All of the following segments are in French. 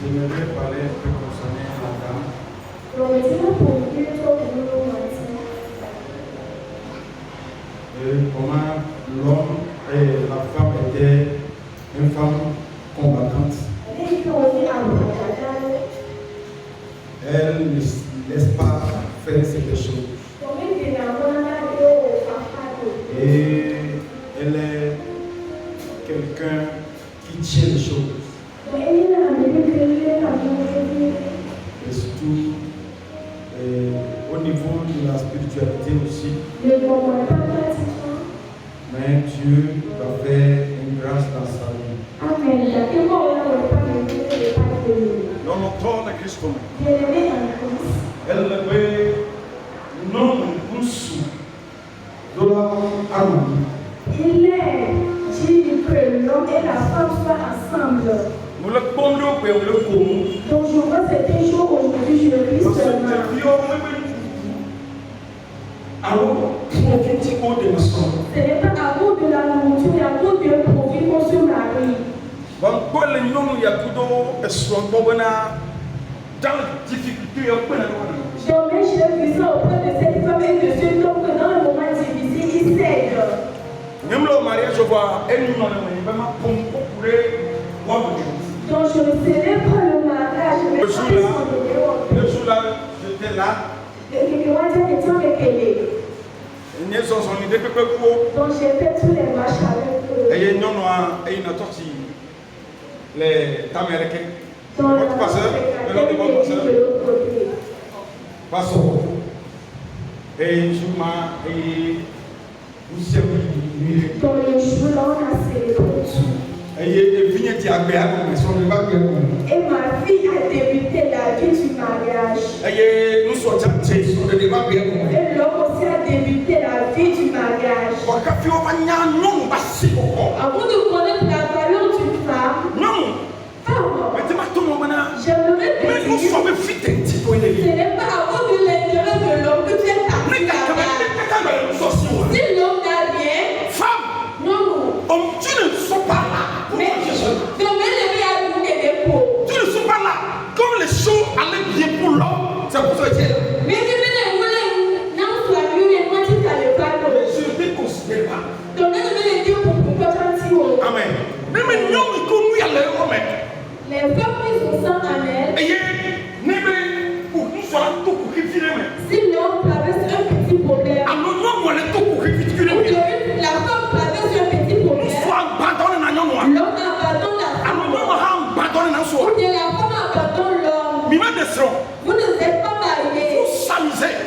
J'aimerais parler un peu concernant la dame. Comment l'homme et la femme étaient une femme combattante. Elle ne laisse pas faire cette chose. Et elle est quelqu'un qui tient les choses. Et surtout, au niveau de la spiritualité aussi. Mais Dieu va faire une grâce dans sa vie. Dans le corps de Christ, elle veut non un sou. Il est dit que l'homme et la femme soient ensemble. Donc je vois cet jour aujourd'hui, je le vis seulement. Ce n'est pas à cause de la nourriture, mais à cause d'un produit qu'on se marie. Donc mais j'ai vu ça auprès de cette femme et de cet homme que dans le moment difficile, ils s'aident. Donc je ne célèbre le mariage, mais le jour-là, j'étais là. Donc j'ai fait tous les marches avec eux. Votre pasteur, le nom de votre pasteur. Pasteur. Et je dans le jour-là, on a célébré tout. Et ma fille a débuté la vie du mariage. Et l'homme aussi a débuté la vie du mariage. Avant de connaître la valeur d'une femme, j'aimerais te dire, ce n'est pas à cause de l'intérêt de l'homme que tu es parti là-bas. Si l'homme n'a rien, femme, non, tu ne sois pas là. Mais tu ne sois pas là. Comme les choses allaient bien pour l'homme, c'est pour ça que tu es là. Mais je ne te considère pas. Amen. Les femmes qui sont sans amen. Si l'homme traverse un petit problème, la femme traverse un petit problème, l'homme abandonne la femme, ou bien la femme abandonne l'homme. Vous ne êtes pas mariés,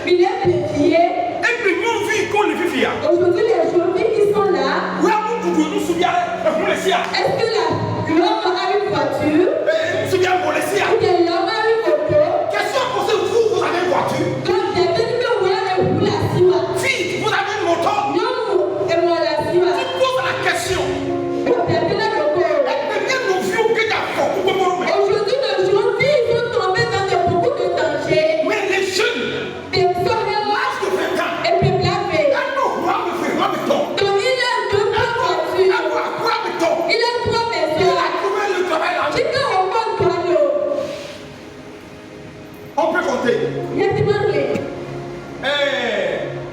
il est dédié. Aujourd'hui, les jeunes filles qui sont là, est-ce que l'homme a une voiture? Ou bien l'homme a une auto? Question posée, vous avez une voiture? Donc, j'ai dit que vous avez la Siwa. Fille, vous avez une moto? Non, et moi la Siwa. Tu poses la question. Aujourd'hui, les jeunes filles sont tombées dans beaucoup de dangers. Oui, les jeunes. Des femmes et puis blaguer. Donc, il a deux voitures. Il a trois maisons. On peut compter.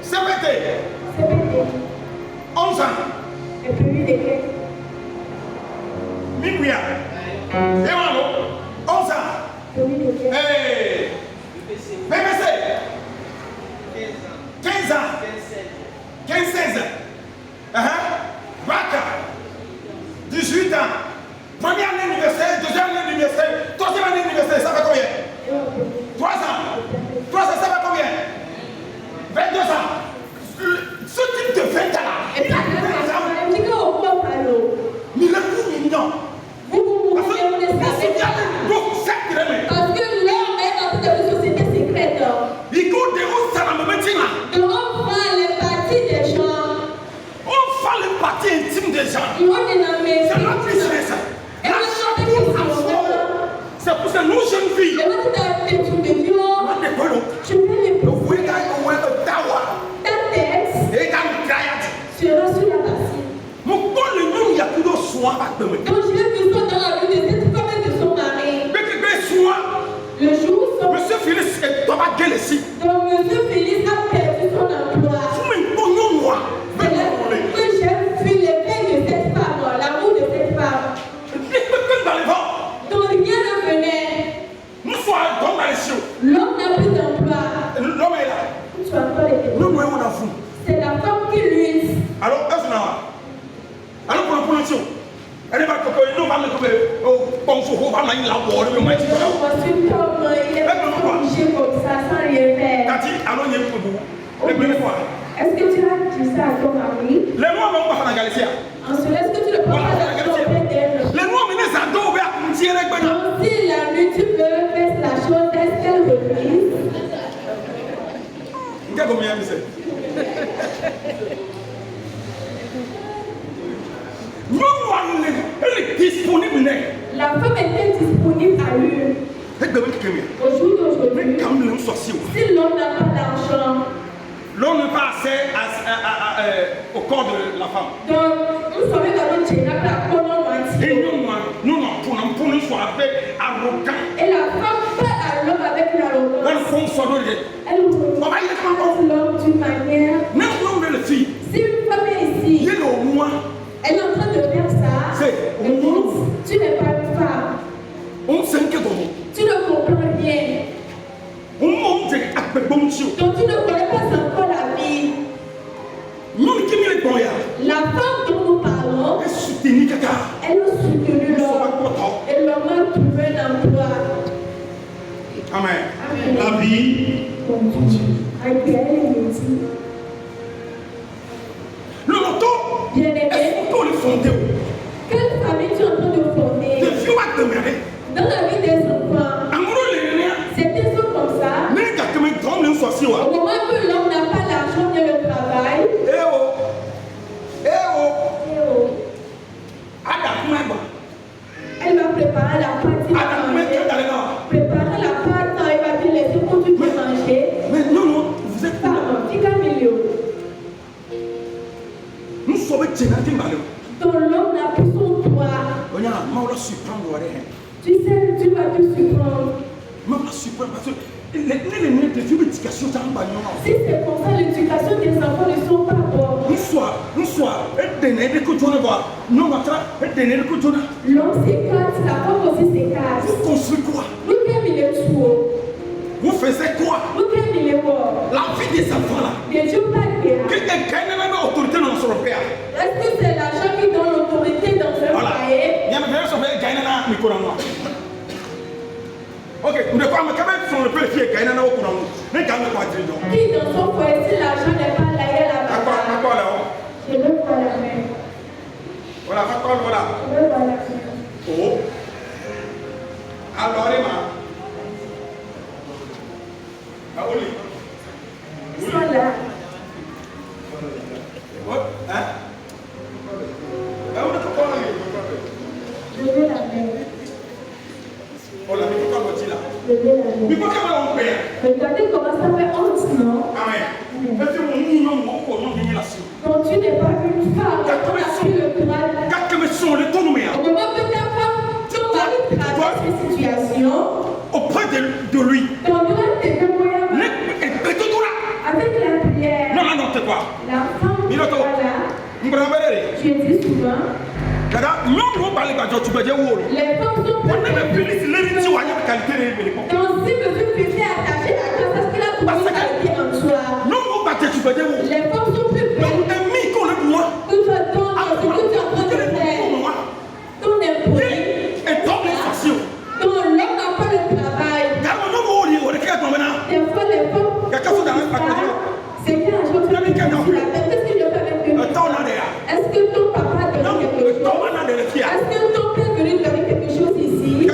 CBT. 11 ans. Et puis lui décret. Minuit. 11 ans. BBC. 15 ans. 15-16 ans. Baka. 18 ans. Première année universitaire, deuxième année universitaire, troisième année universitaire, ça fait combien? 3 ans. 3 ans, ça fait combien? 22 ans. Ce type de 20 ans là, il a combien d'argent? Mais le coup mignon. Parce que l'homme est dans une société secrète. Il court des routes, ça va me mettre là. Donc on prend les parties des gens. On prend les parties intimes des gens. C'est notre business. C'est pour ça que nous jeunes filles. Donc je l'ai vu dans la rue de cette femme et de son mari. prononciation. Elle va que nous va me couper au bon four, va m'aller la boire, le maître. Il est pas obligé comme ça, sans rien faire. Tati, allons y aller pour vous. Les premières fois. Est-ce que tu as dit ça à ton mari? Les noirs vont pas faire la Galicia. Ensuite, est-ce que tu ne peux pas la tromper d'elle? Les noirs, mais les ados, mais à tirer avec moi. Donc, si la nuit tu peux faire la chose, est-ce qu'elle reprise? Qu'est-ce que vous m'avez dit? Elle est disponible. La femme était disponible à lui. Au jour d'aujourd'hui, si l'homme n'a pas d'argent, l'homme n'a pas accès au corps de la femme. Donc, nous sommes dans le Tchéna, la colonne Et nous, pour nous soyons arrogants. et la femme parle à l'homme avec l'arrogance. Elle regarde l'homme d'une manière. Même l'homme de la fille, Si une femme est ici, il est au moins. elle est en train de faire ça. Elle dit, tu n'es pas une femme. On sait que Tu ne comprends rien. on monte à Peboncho. Donc tu ne connais pas encore la vie. Nous qui nous les boyards. La femme dont nous parlons, Elle soutient Kaka. elle a soutenu l'homme. Et l'homme a trouvé un emploi. Amen. Amen. La vie continue. Le loto. Bien-aimé, Est-ce qu'on le fondé? quelle famille tu es en train de De fonder? vieux à demeurer. Dans la vie des enfants, Amoureux les liens. c'était ça comme ça. Mais quand même grand nous soit si Au moment que l'homme n'a pas l'argent ni le travail, Eh oh. eh oh, elle va préparer la pâte, il va manger. Préparer la pâte, quand il va te laisser pour tu peux manger. Mais non, vous êtes pas. Pardon, tu as milieu. Nous sommes généralement malheureux. Ton l'homme n'a plus son toit. On a mal à surprendre. Tu sais, tu vas te surprendre. Mal à surprendre parce que les nez de vieux éducation, c'est un bagnon. Si c'est comme ça, l'éducation des enfants ne sont pas bonnes. Une soir, elle tenait des coups de voir. Non, elle tenait des coups de L'homme s'écarte, la femme aussi s'écarte. Vous construisez quoi? Nous sommes il est tout. Vous faisiez quoi? Nous sommes il est mort. La vie des enfants là. Des jours pas bien. Quelqu'un qui a une autorité dans son père. Est-ce que c'est l'argent qui donne l'autorité dans un foyer? Il y a un frère qui a une micro. Ok, nous ne pouvons pas même sur le peu de filles qui a une autre. Mais quand même, Qui dans son foyer, si l'argent n'est pas là, il y a la bas. Je veux voir la main. Voilà, Je veux voir la main. Oh. Alors, Emma. Ah, oui. Sois là. Hein? Ah, on ne peut pas aller. Je veux la main. Oh là, mais pourquoi on dit là? Je veux la main. Mais pourquoi on perd? Regardez comment ça fait honte, non? Amen. Est-ce que mon mignon, mon coron, vient là-dessus? Quand tu n'es pas une femme, tu as pris le courage. Quand que me sont les tournois, Au moment que ta femme, ton mari traverse cette situation, auprès de lui. ton doigt te fait moyen avec la prière. Non, c'est quoi? La femme qui est là, je dis souvent, Dada, non, on parle pas de tu peux dire où? les femmes sont On ne peut plus les dire à la qualité de l'époque. donc si monsieur Pété est attaché à toi, parce qu'il a trouvé une qualité en toi. Non, on va te tu peux dire où? Les femmes sont plus Non, belles un mi qu'on le doit. que toi, ce que tu es en train de faire. Ton époux, Et tant les facile. ton l'homme n'a pas le travail. Car on ne voit où on est capable maintenant. Des fois, les femmes, c'est qu'il y a un jour, tu as mis la tête. Qu'est-ce qu'il a fait avec eux? Est-ce que ton papa a donné quelque chose? Est-ce que ton père est venu donner quelque chose ici?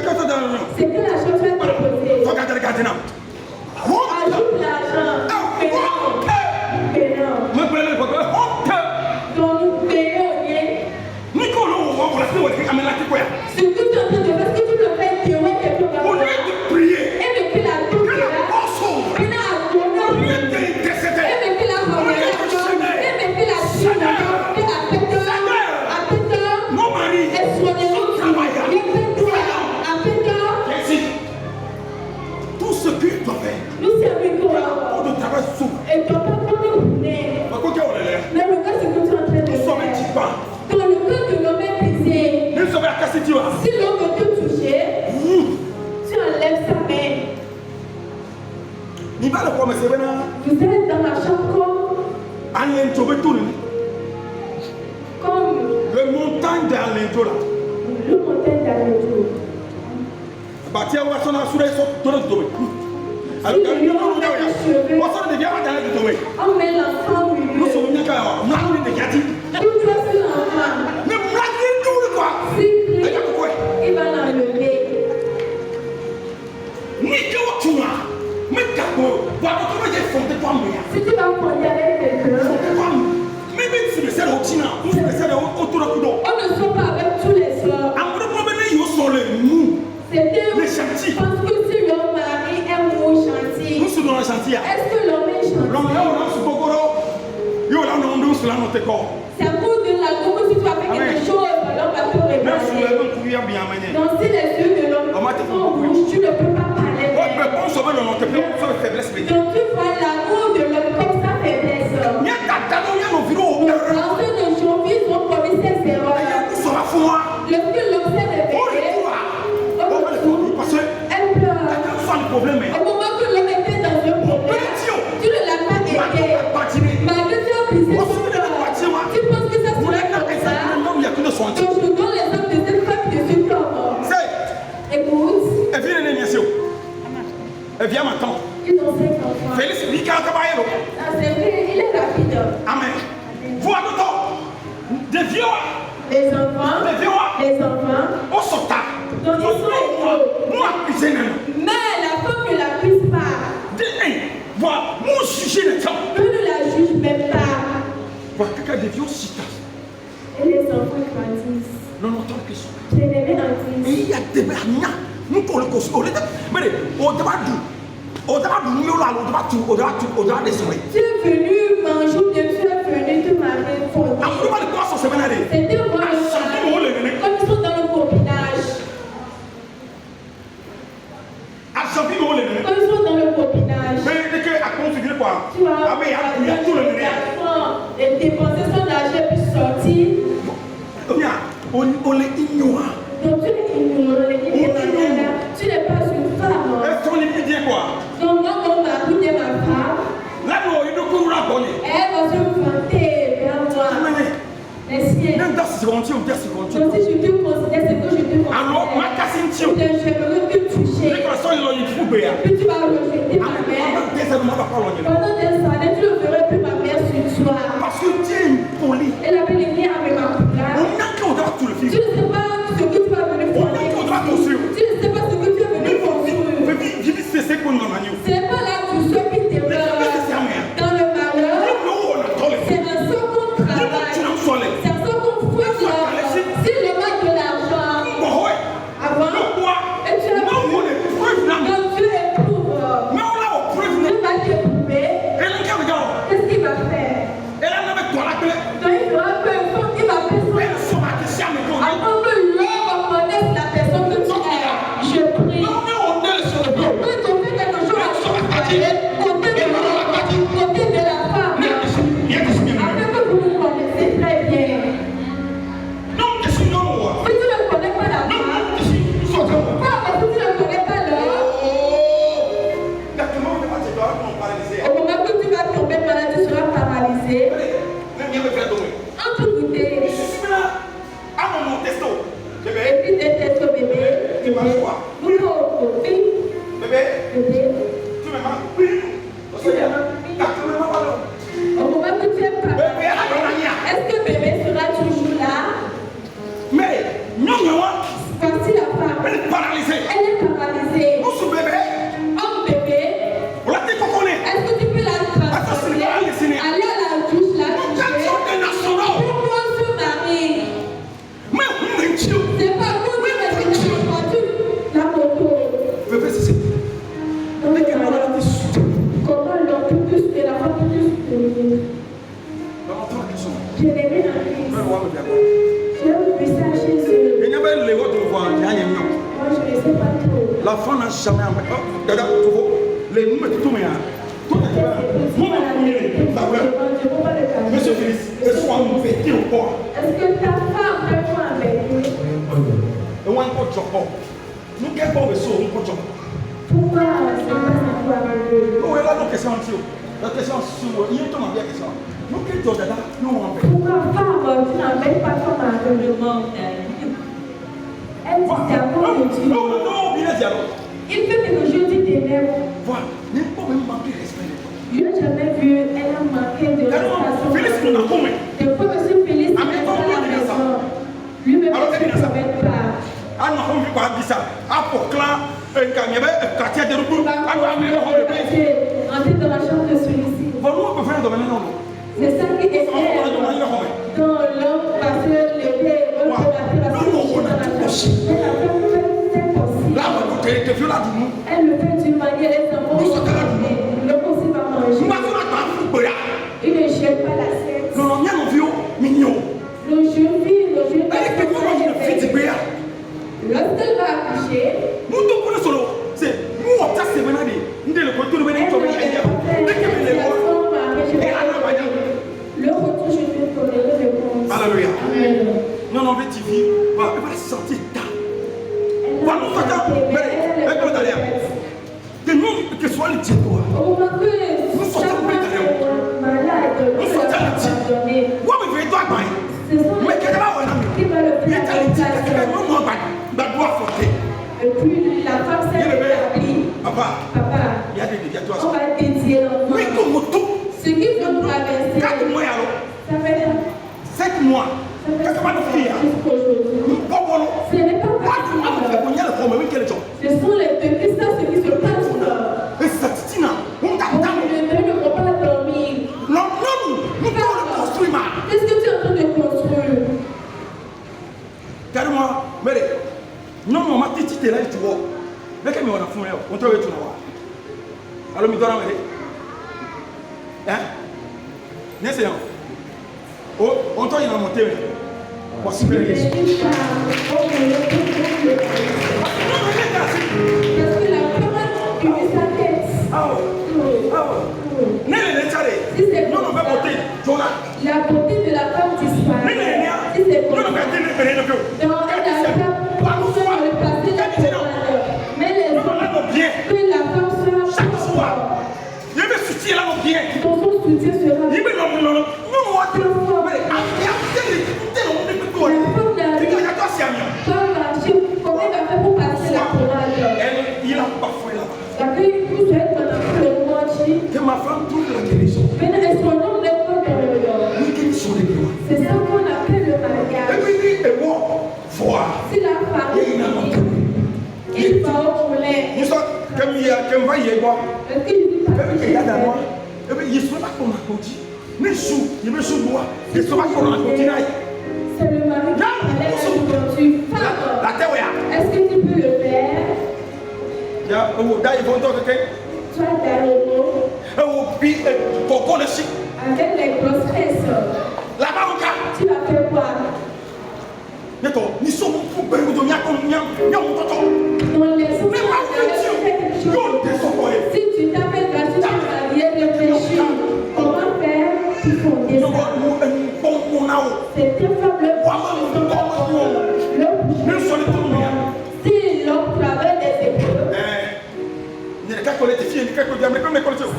C'est que l'argent tu vas te poser. Ajoute l'argent. Payant. Donc nous payons rien. Ce que tu es en train de faire, est-ce que tu le fais théorie quelque part? Et depuis la douce là, il a donné. Et depuis la forêt, et depuis la chine, et Mon mari, tout ce que tu dois faire, nous servions on ne travaille sous. et ton papa nous voulait. Mais regarde ce que tu es en train de Nous sommes un faire. petit pas. Quand le cœur de l'homme est brisé, Nous sommes à Cassidio. si l'homme veut te toucher, tu enlèves sa main. Il va le voir, mais c'est maintenant. Vous êtes dans la chambre comme Le montant montagne d'Alenjo là. Le montagne d'Alenjo. Bâtir où son assuré sur le domaine. Alors, on met l'enfant au milieu. Nous sommes bien quand même. Tout ça sur l'enfant. Mais malgré tout, quoi. Il va l'enlever. Si tu vas fonder avec quelqu'un, on ne sort pas avec tous les soirs. C'était parce que si leur mari est mou gentil, est-ce que l'homme est gentil? C'est à cause de la gomme si tu as fait quelque chose, l'homme va te réveiller. Donc si les yeux de l'homme sont rouges, tu ne peux pas parler. Donc tu vois l'amour de l'homme comme sa faiblesse. Dans ce jour, ils ont commis ses erreurs. Lorsque l'homme s'est réveillé, elle pleure. Au moment que l'homme était dans un problème, tu ne l'as pas aidé. Malgré tu as brisé son cœur. Tu penses que ça serait comme ça? Donc je donne l'exemple de cette femme de ce corps. Écoute. Elle vient maintenant. Ils ont 5 enfants. Félix, c'est vrai, il est rapide. Amen. Vous des vieux. Les enfants. On s'en tape. Donc ils sont égaux. Mais la femme ne la prise pas. Voilà, mon sujet le temps. Eux ne la jugent même pas. Voilà, quelqu'un des vieux aussi. Et les enfants grandissent. Non, attends, question. Je les mets en Et il y a des bernias. Nous, pour le cause, mais au débat du tu es venu manger ou bien tu es venu te marier pour c'était voir le mari comme ils sont dans le copinage. Comme ils sont dans le copinage. Tu vois, et dépenser son argent puis sortir. On les ignore. Donc tu les ignores, tu n'es pas une femme. Est-ce qu'on est bien quoi? Donc moi, mon mari est ma femme. Là, nous, il nous court la bonne. Elle va se vanter vers moi. Merci. Même dans ce Donc si je te considère, c'est que je te considère. alors, ma cassine tient. J'aimerais te toucher. De toute façon, il y a une Et puis tu vas rejeter ma mère. Pendant des années, tu ne verrais plus ma mère sur toi. Parce que tu es impoli. Elle avait les liens avec ma couleur. On a qu'au droit tout le film. Tu ne sais pas ce que tu vas venir faire. On a qu'au droit construire. Tu ne sais pas ce que tu es venu construire. C'est quoi nous manions? C'est pas là tout ce qui te meurt. Dans le malheur, c'est un second travail. C'est un second fruit de l'argent. Si le manque de l'argent, avant, et tu as donc tu éprouves. Tu vas t'éprouver. Qu'est-ce qu'il va faire? Donc il fera peu, il va faire ça. Avant que l'homme reconnaisse la personne que tu es, je prie. Après qu'on fait quelque chose à son foyer, côté de la femme, afin que vous vous connaissez très bien. Si tu ne connais pas la femme, parce que tu ne connais pas l'homme, au moment que tu vas tomber malade, tu seras paralysé. Entre vous deux. Et puis t'es ton bébé. Au moment que tu es paralysé, est-ce que bébé sera toujours là? Voici la femme. Elle est paralysée. Homme bébé, est-ce que tu peux la transformer? Aller à la douche, la toucher. Pourquoi ce mari? C'est pas vous qui mettez la voiture, la moto. Comment l'homme peut plus que la femme peut plus soutenir? Je l'ai mis dans l'église. J'ai un message chez eux. Moi, je ne sais pas trop. La femme n'a jamais. Les numéros tout Monsieur Félix, est-ce qu'on nous fait ou pas? Est-ce que ta femme fait quoi avec lui? Et on a un peu de job. Nous, quel bon vaisseau, on peut job. Pourquoi c'est pas ça pour avec lui? Oh, là, nos questions, la question sur. Il y a tout le monde qui a question. Pourquoi femme, tu n'embêtes pas ton mari? Elle dit c'est à cause de Dieu. Il fait que je dis des mêmes. Je n'ai jamais vu, elle a manqué de respect. Des fois, M. Félix est dans la maison. Lui-même ne se promène pas. Entrer dans la chambre de celui-ci. C'est ça qui est dans l'homme parce que l'épée est dans la chambre. Elle le fait d'une manière, les enfants le aussi va manger. Il ne jette pas l'assiette. Le jeune fille, lorsqu'elle va accoucher, le retour, je vais tolérer le compte. Alléluia. Amen. Non, non, mais tu vis. Elle va se sentir tard. Que nous, que soit le Dieu, toi. Nous sortons malade. Nous sortons le Dieu. Moi, je vais toi, mais quelqu'un et puis la femme s'est établie. Papa, il y a des on va dédier l'enfant. Ce qui veut traverser. 4 mois, ça fait 7 mois. Qu'est-ce que va nous faire? Ce n'est pas ce sont les deux Christians qui se passent. On ne peut pas dormir. Qu'est-ce que tu es en train de construire? Carrément, mais non, maman, tu es là, tu vois. Mais quand on a fumé, on trouve tout là. Alors, je dois hein? N'est-ce pas? Oh, on t'a monté. Parce que la femme sa tête. La beauté de la femme disparaît. Si c'est comme ça. Dans le passé, mais les hommes, que la femme soit ton soutien sera comment il va faire pour passer la courage? Il a parfois là-bas. Que ma femme tourne la télévision. C'est ça qu'on appelle le mariage. Si la femme il va au moulin. Nous sommes comme il y a comme va y avoir. Est-ce que je dis pas? Il y a d'abord. Et puis il soit pas comme un côté. Mais sous, il me sous moi. Il soit pas comme un côté. C'est le mari qui a la terre. Est-ce que tu peux le faire? Il y a un daï vont donc que toi avec les grosses fesses. Là-bas, tu vas faire quoi? Nous sommes pour bénir de mia comme mia, dans les sous si tu t'appelles gratuitement et réfléchir, comment faire pour fonder ça? C'est très faible. Si l'homme travaille des épreuves,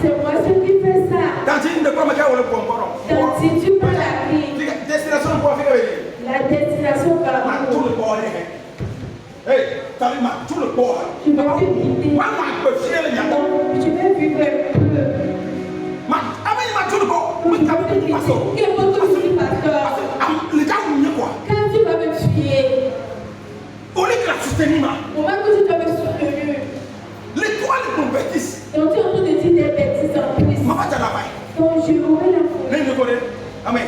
c'est moi ce qui fais ça. Quand tu prends la vie, la destination va où? Tu vas plus quitter. Tu vas vivre un peu. Quand tu vas me fuir, au moment que tu dois me soutenir, donc tu es en train de dire des bêtises en plus. Donc je aurai la foi.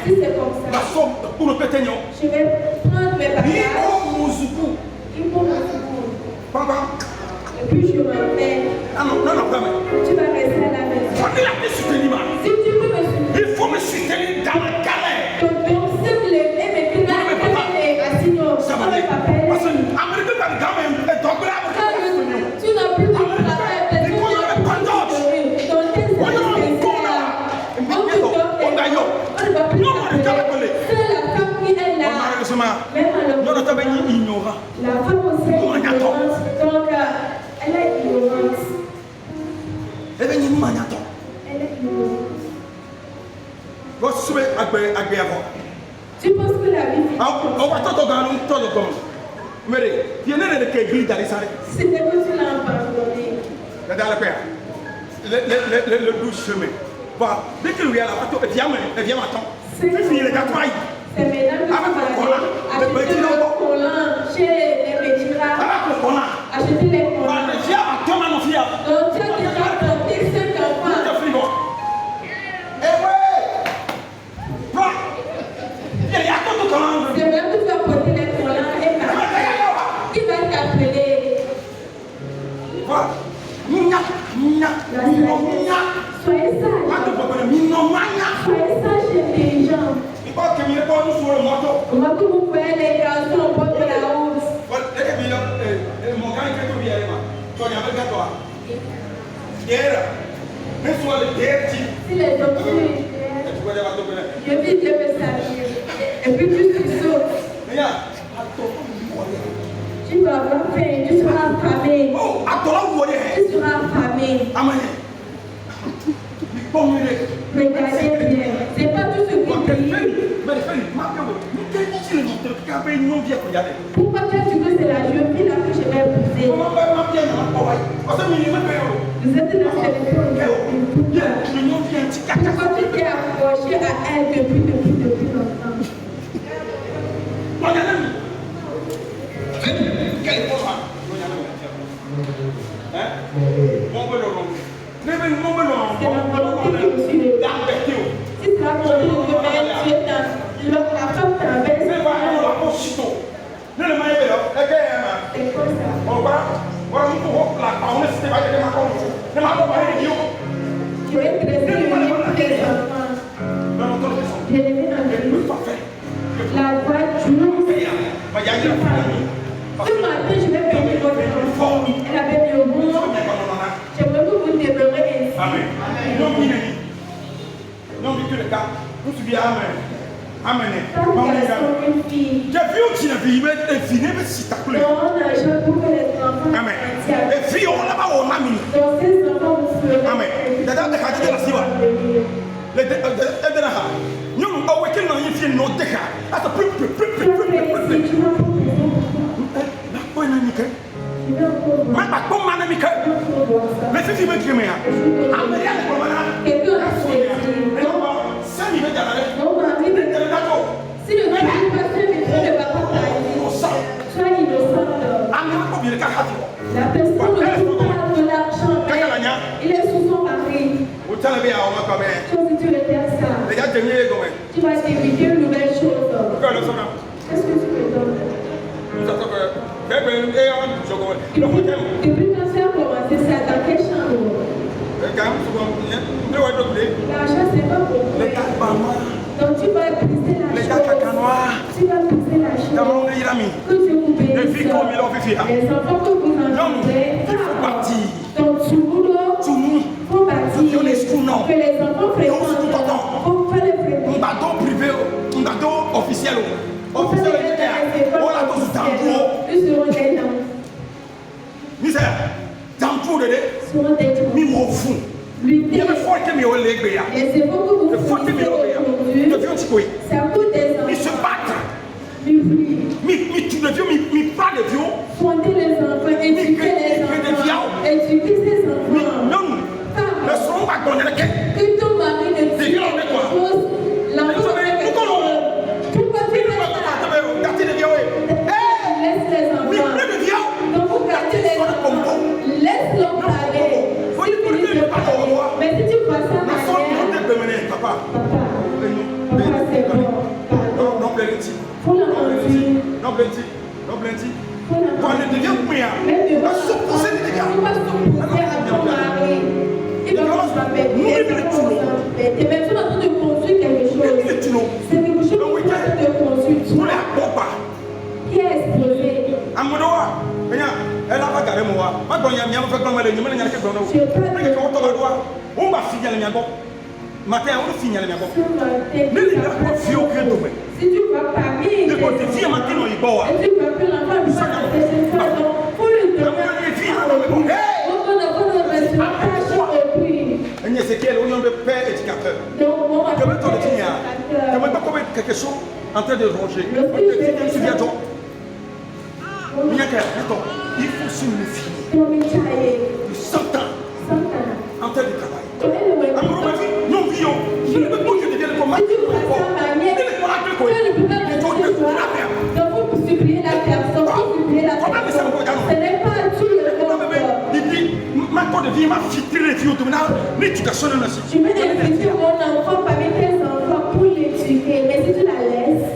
Si c'est comme ça, je vais prendre mes bagages. Il faut mon et puis je m'en vais. Tu vas rester à la maison. Si tu peux me soutenir, il faut me soutenir dans la galère. Donc c'est les ça va aller. Parce que tu n'as plus de travail. La femme aussi est ignorante. Donc, elle est ignorante. Elle est ignorante. Tu penses que la vie on va tout mais il y a une église dans les salles. C'est que tu l'as abandonné. Le 12 chemin. Voilà. Dès que lui a la pâte, elle vient maintenant. C'est fini les gâteaux. C'est maintenant que tu vas acheter le collant chez les métiras. Acheter les collants. Donc tu as déjà planté 5 enfants. C'est vrai que tu vas porter les collants et qui va t'appeler? Soyez sage. Soyez sage et intelligent. Comment que vous voyez les garçons au bord de la route? Si les hommes fuient, je vis Dieu me saluer. Et puis plus tu sautes. Tu vas avoir faim, tu seras affamé. Tu seras affamé. Regardez bien. C'est pas tout ce que tu dis. Pourquoi tu as dit que c'est la jeune fille là que je vais épouser? Vous êtes dans cette époque. Pourquoi tu t'es accroché à elle depuis longtemps? La voiture. Ce matin, je vais payer votre enfant. Elle avait mis au bout. J'aimerais que vous demeurez ainsi. Amen. Non, mais que le gars, vous suivez Amen. Amen. J'ai vu aussi la vie, mais elle finit, mais si t'as plu. Non, je veux que les enfants. Amen. Et puis, on l'a pas au mami. Donc, ces enfants, vous ferez. Amen. D'ailleurs, les hadiths de la Siva. Les Edenaha. Nous, on va qu'il n'en y ait non déca. Attends, plus. Mais pas comme Manamika. Mais c'est une qui m'a. Si le gars n'est pas fait, mais ne va pas parler. Sois innocent. La personne ne trouve pas de l'argent. Il est sous son mari. Toi, si tu regardes ça, tu vas t'éviter une nouvelle chose. Qu'est-ce que tu me donnes? Depuis quand tu as commencé ça, dans quelle chambre? L'argent, c'est pas pour toi. Donc tu vas briser la chose. Tu vas briser la chose. Que Dieu vous bénisse. Les enfants que vous engendrez, donc tout le monde faut bâtir. Que les enfants fréquentent. Faut pas les fréquenter. Un bateau privé, un bateau officiel. Officiel, on l'a tous dans le misère, dans le fond de mi au fond. Il y a des fois que mi au légué. C'est beaucoup de fois que mi au légué. Ça coûte des enfants. Mi se battre. Mi tu le vieux, mi pas de vieux. Fonder les enfants, éduquer les enfants. Éduquer ces enfants. Non, le son va donner le quai. Que ton mari ne dise quelque chose. L'enfant fait quelque chose. Pourquoi tu fais ça? Laisse les enfants. Donc vous gardez les enfants. Laisse-leur parler. Mais si tu vois ça, papa, c'est bon. Non, plenty. Faut l'entendu. Non, plenty. Quand elle devient mouillard, elle va s'opposer des dégâts. Il va s'opposer à ton mari. Il va s'opposer. Et même si on est en train de construire quelque chose, c'est quelque chose qu'on est en train de construire. Qui est explosé? Elle a pas garé moi. Ma donne y'a fait comme elle est, mais il y a quelque chose. On va finir le miago. Matin, on va finir le miago. Mais il y a pas de fio que nous. Si tu vas parler, le côté fille matin, on y va. Et tu vas que l'enfant lui fasse cette façon. Pour lui donner. Donc, on a besoin de mettre une tâche au prix. C'est quel oignon de père éducateur. Donc, quelque chose en train de ronger. Il faut se méfier. De Satan en train de travailler. Nous vivons. Je ne peux pas que je devienne comme Matthieu. Maintenant, de vie m'a filtré les filles l'éducation de la je mets l'éducation mon enfant parmi tes enfants pour l'éduquer, mais si tu la laisses,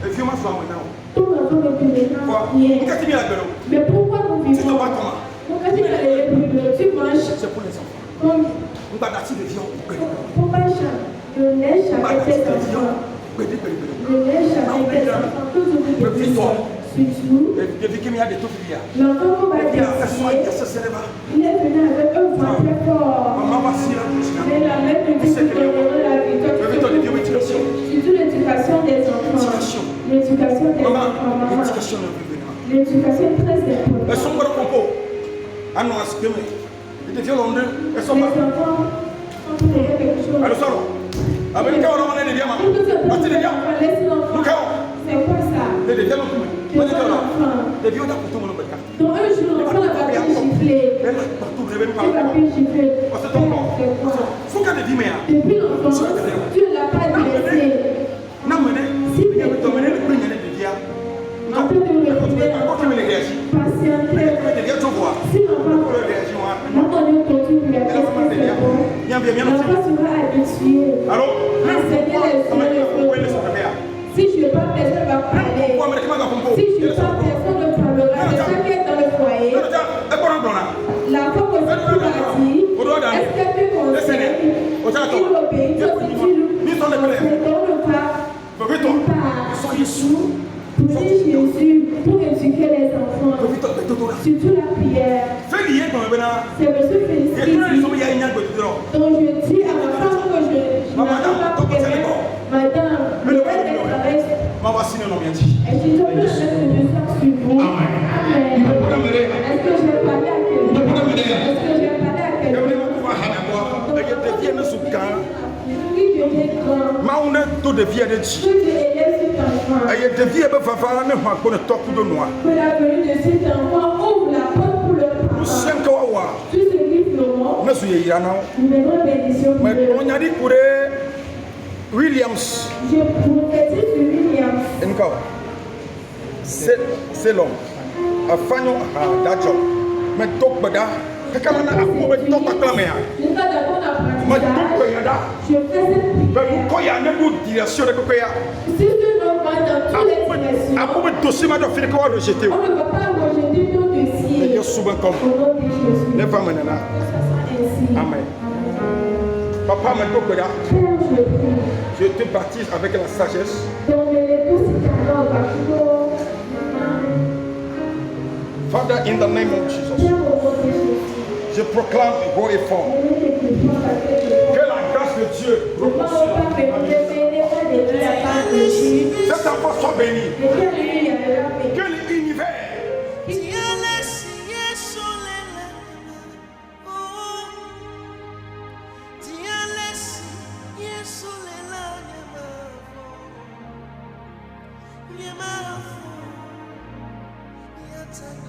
les filles m'a soigné maintenant. Ton enfant ne peut rien. Mais pourquoi nous vivons? Pourquoi tu vas aller plus loin? Tu manges. C'est pour les enfants. Comme on va bâtir des viandes. pourquoi le lait avec tes enfants? Le lait avec tes enfants, toujours vous surtout, l'enfant qu'on va décider, il est venu avec un vent très fort. Mais la mère ne dit que la vie, surtout l'éducation des enfants. L'éducation des enfants. L'éducation est très importante. Les enfants, quand vous avez quelque chose, c'est quoi ça? Donc un jour, l'enfant n'a pas pu gifler. Il n'a pas pu gifler. Depuis l'enfance, Dieu ne l'a pas blessé. Si vous êtes en train de le retrouver, patientez. Si l'enfant continue à l'enfant sera habitué à enseigner les autres. Si je n'ai pas personne va parler, si je n'ai pas personne ne parlera de ça qui est dans le foyer, la femme aussi qui m'a dit, est-ce qu'elle peut conseiller? Il obéit, donc si tu ne pas Jésus pour éduquer les enfants, surtout la prière. C'est M. Félix qui dit, donc je dis à ma femme que je n'attends pas pour qu'elle madame, le reste des travail. Et je te prie de sur vous. Amen. Est-ce que je vais parler à quelqu'un? Oui, je viens grand. Que Dieu élève cet enfant. Que la venue de cet enfant ouvre la porte pour le papa. Tout ce qui feront, nous verrons bénédiction pour eux. Williams. Je prophétise sur Williams. C'est l'homme. Afanyo dajo. Mais top bada. Kakamana akobe top aklamea. Je ne pas d'accord Mais d'apprentissage. top yada. Je fais cette Mais prière. koya ne bu direction de koya. Si tu n'en vas dans toutes les directions, Akobe dossier ma do fini ko rejeter. on ne va pas rejeter ton dossier. Mais yo souban comme. Au nom de Jésus. Ne pas maintenant. Ainsi. Amen. Papa me top bada. Père, je prie. Je te baptise avec la sagesse. Donc, l'épouse est alors baptisée. Father, in the name of Jesus, Père, au nom de Jésus. je proclame haut et fort que la grâce de Dieu repose sur cet enfant soit béni. Que l'univers Yeah.